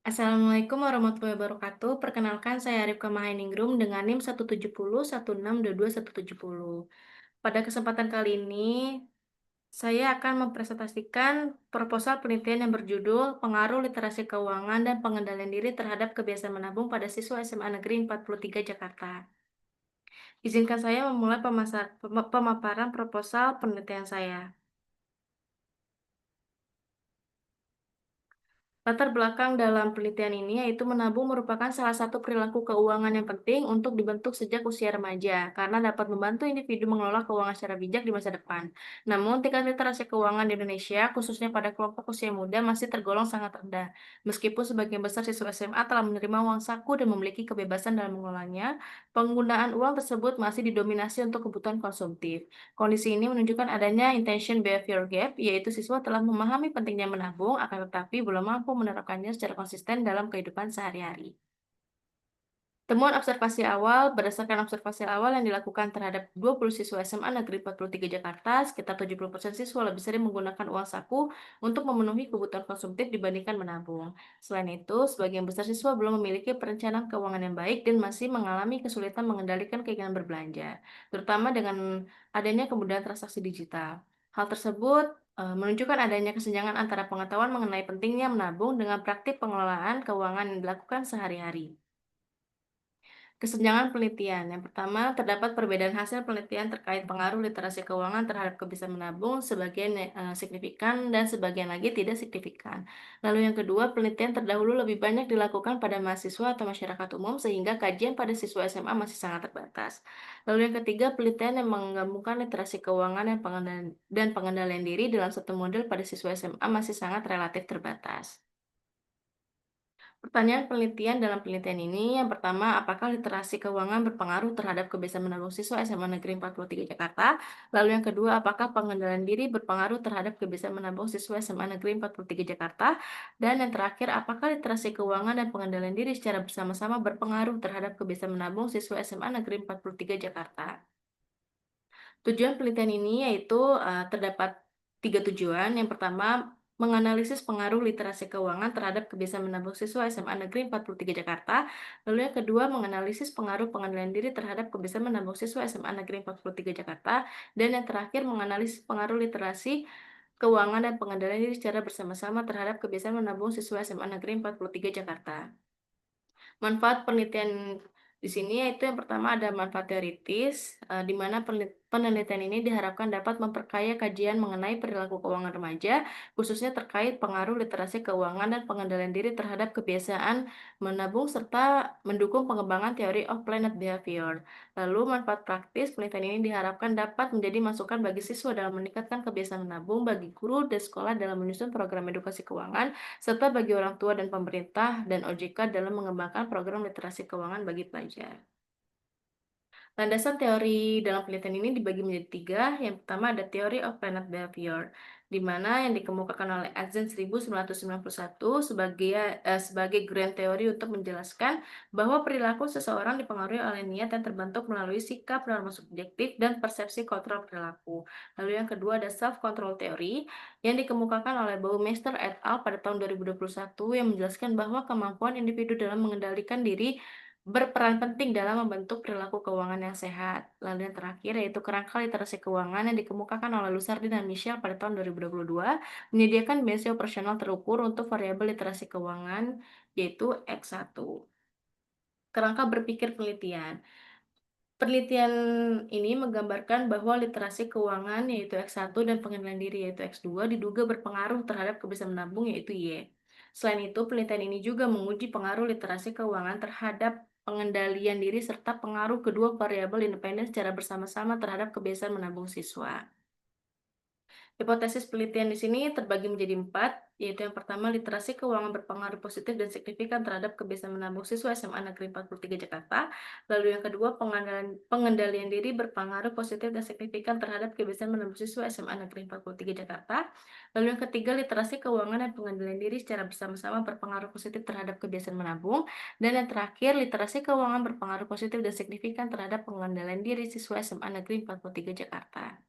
Assalamualaikum warahmatullahi wabarakatuh. Perkenalkan saya Arifka Maheningrum dengan NIM 170162217. Pada kesempatan kali ini, saya akan mempresentasikan proposal penelitian yang berjudul Pengaruh Literasi Keuangan dan Pengendalian Diri Terhadap Kebiasaan Menabung pada Siswa SMA Negeri 43 Jakarta. Izinkan saya memulai pemaparan proposal penelitian saya. Latar belakang dalam penelitian ini yaitu menabung merupakan salah satu perilaku keuangan yang penting untuk dibentuk sejak usia remaja, karena dapat membantu individu mengelola keuangan secara bijak di masa depan. Namun, tingkat literasi keuangan di Indonesia, khususnya pada kelompok usia muda, masih tergolong sangat rendah. Meskipun sebagian besar siswa SMA telah menerima uang saku dan memiliki kebebasan dalam mengelolanya, penggunaan uang tersebut masih didominasi untuk kebutuhan konsumtif. Kondisi ini menunjukkan adanya intention behavior gap, yaitu siswa telah memahami pentingnya menabung, akan tetapi belum mampu menerapkannya secara konsisten dalam kehidupan sehari-hari. Temuan observasi awal, berdasarkan observasi awal yang dilakukan terhadap 20 siswa SMA Negeri 43 Jakarta, sekitar 70% siswa lebih sering menggunakan uang saku untuk memenuhi kebutuhan konsumtif dibandingkan menabung. Selain itu, sebagian besar siswa belum memiliki perencanaan keuangan yang baik dan masih mengalami kesulitan mengendalikan keinginan berbelanja, terutama dengan adanya kemudahan transaksi digital. Hal tersebut menunjukkan adanya kesenjangan antara pengetahuan mengenai pentingnya menabung dengan praktik pengelolaan keuangan yang dilakukan sehari-hari. Kesenjangan penelitian. Yang pertama, terdapat perbedaan hasil penelitian terkait pengaruh literasi keuangan terhadap kebiasaan menabung, sebagian signifikan dan sebagian lagi tidak signifikan. Lalu yang kedua, penelitian terdahulu lebih banyak dilakukan pada mahasiswa atau masyarakat umum sehingga kajian pada siswa SMA masih sangat terbatas. Lalu yang ketiga, penelitian yang menggabungkan literasi keuangan dan pengendalian diri dalam satu model pada siswa SMA masih sangat relatif terbatas. Pertanyaan penelitian dalam penelitian ini, yang pertama, apakah literasi keuangan berpengaruh terhadap kebiasaan menabung siswa SMA Negeri 43 Jakarta? Lalu yang kedua, apakah pengendalian diri berpengaruh terhadap kebiasaan menabung siswa SMA Negeri 43 Jakarta? Dan yang terakhir, apakah literasi keuangan dan pengendalian diri secara bersama-sama berpengaruh terhadap kebiasaan menabung siswa SMA Negeri 43 Jakarta? Tujuan penelitian ini yaitu, terdapat 3 tujuan. Yang pertama, menganalisis pengaruh literasi keuangan terhadap kebiasaan menabung siswa SMA Negeri 43 Jakarta. Lalu yang kedua, menganalisis pengaruh pengendalian diri terhadap kebiasaan menabung siswa SMA Negeri 43 Jakarta. Dan yang terakhir, menganalisis pengaruh literasi keuangan dan pengendalian diri secara bersama-sama terhadap kebiasaan menabung siswa SMA Negeri 43 Jakarta. Manfaat penelitian di sini yaitu yang pertama ada manfaat teoritis, di mana penelitian ini diharapkan dapat memperkaya kajian mengenai perilaku keuangan remaja, khususnya terkait pengaruh literasi keuangan dan pengendalian diri terhadap kebiasaan menabung serta mendukung pengembangan teori of planned behavior. Lalu manfaat praktis penelitian ini diharapkan dapat menjadi masukan bagi siswa dalam meningkatkan kebiasaan menabung, bagi guru dan sekolah dalam menyusun program edukasi keuangan, serta bagi orang tua dan pemerintah dan OJK dalam mengembangkan program literasi keuangan bagi pelajar. Landasan teori dalam penelitian ini dibagi menjadi tiga. Yang pertama ada Theory of Planet Behavior, di mana yang dikemukakan oleh Atzen 1991 sebagai grand teori untuk menjelaskan bahwa perilaku seseorang dipengaruhi oleh niat yang terbentuk melalui sikap, norma subjektif, dan persepsi kontrol perilaku. Lalu yang kedua ada Self-Control Theory, yang dikemukakan oleh Baumeister et al. Pada tahun 2021 yang menjelaskan bahwa kemampuan individu dalam mengendalikan diri berperan penting dalam membentuk perilaku keuangan yang sehat. Lalu yang terakhir yaitu kerangka literasi keuangan yang dikemukakan oleh Lusardi dan Michel pada tahun 2022 menyediakan dimensi operasional terukur untuk variabel literasi keuangan yaitu X1. Kerangka berpikir penelitian. Penelitian ini menggambarkan bahwa literasi keuangan yaitu X1 dan pengendalian diri yaitu X2 diduga berpengaruh terhadap kebiasaan menabung yaitu Y. Selain itu, penelitian ini juga menguji pengaruh literasi keuangan terhadap pengendalian diri serta pengaruh kedua variabel independen secara bersama-sama terhadap kebiasaan menabung siswa. Hipotesis penelitian di sini terbagi menjadi 4, yaitu yang pertama literasi keuangan berpengaruh positif dan signifikan terhadap kebiasaan menabung siswa SMA Negeri 43 Jakarta. Lalu yang kedua pengendalian diri berpengaruh positif dan signifikan terhadap kebiasaan menabung siswa SMA Negeri 43 Jakarta. Lalu yang ketiga literasi keuangan dan pengendalian diri secara bersama-sama berpengaruh positif terhadap kebiasaan menabung. Dan yang terakhir literasi keuangan berpengaruh positif dan signifikan terhadap pengendalian diri siswa SMA Negeri 43 Jakarta.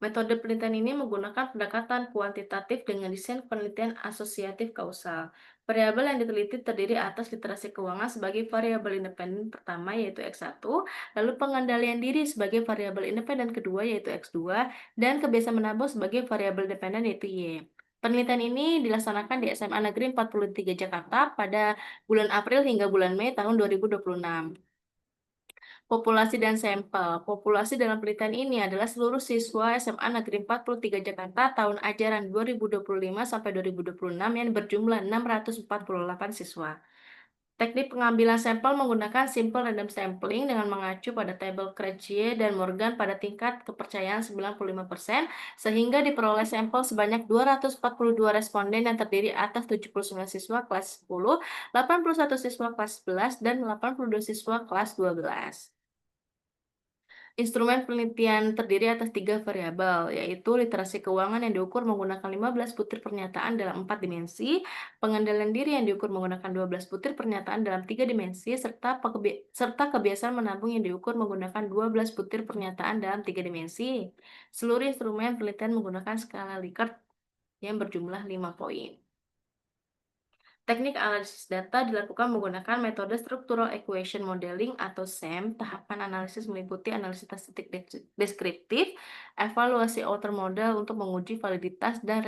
Metode penelitian ini menggunakan pendekatan kuantitatif dengan desain penelitian asosiatif kausal. Variabel yang diteliti terdiri atas literasi keuangan sebagai variabel independen pertama yaitu X1, lalu pengendalian diri sebagai variabel independen kedua yaitu X2, dan kebiasaan menabung sebagai variabel independen yaitu Y. Penelitian ini dilaksanakan di SMA Negeri 43 Jakarta pada bulan April hingga bulan Mei tahun 2026. Populasi dan sampel. Populasi dalam penelitian ini adalah seluruh siswa SMA Negeri 43 Jakarta tahun ajaran 2025 sampai 2026 yang berjumlah 648 siswa. Teknik pengambilan sampel menggunakan simple random sampling dengan mengacu pada tabel Crutchie dan Morgan pada tingkat kepercayaan 95%, sehingga diperoleh sampel sebanyak 242 responden yang terdiri atas 79 siswa kelas 10, 81 siswa kelas 11, dan 82 siswa kelas 12. Instrumen penelitian terdiri atas tiga variabel, yaitu literasi keuangan yang diukur menggunakan 15 butir pernyataan dalam 4 dimensi, pengendalian diri yang diukur menggunakan 12 butir pernyataan dalam 3 dimensi, serta kebiasaan menabung yang diukur menggunakan 12 butir pernyataan dalam 3 dimensi. Seluruh instrumen penelitian menggunakan skala Likert yang berjumlah 5 poin. Teknik analisis data dilakukan menggunakan metode Structural Equation Modeling atau SEM. Tahapan analisis meliputi analisis statistik deskriptif, evaluasi outer model untuk menguji validitas dan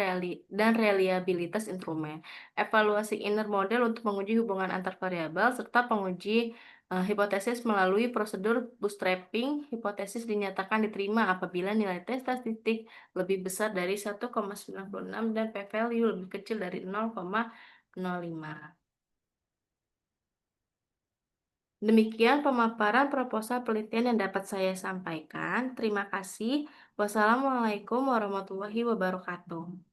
reliabilitas instrumen, evaluasi inner model untuk menguji hubungan antar variabel, serta penguji hipotesis melalui prosedur bootstrapping. Hipotesis dinyatakan diterima apabila nilai tes statistik lebih besar dari 1,96 dan p-value lebih kecil dari 0,05. Demikian pemaparan proposal penelitian yang dapat saya sampaikan. Terima kasih. Wassalamualaikum warahmatullahi wabarakatuh.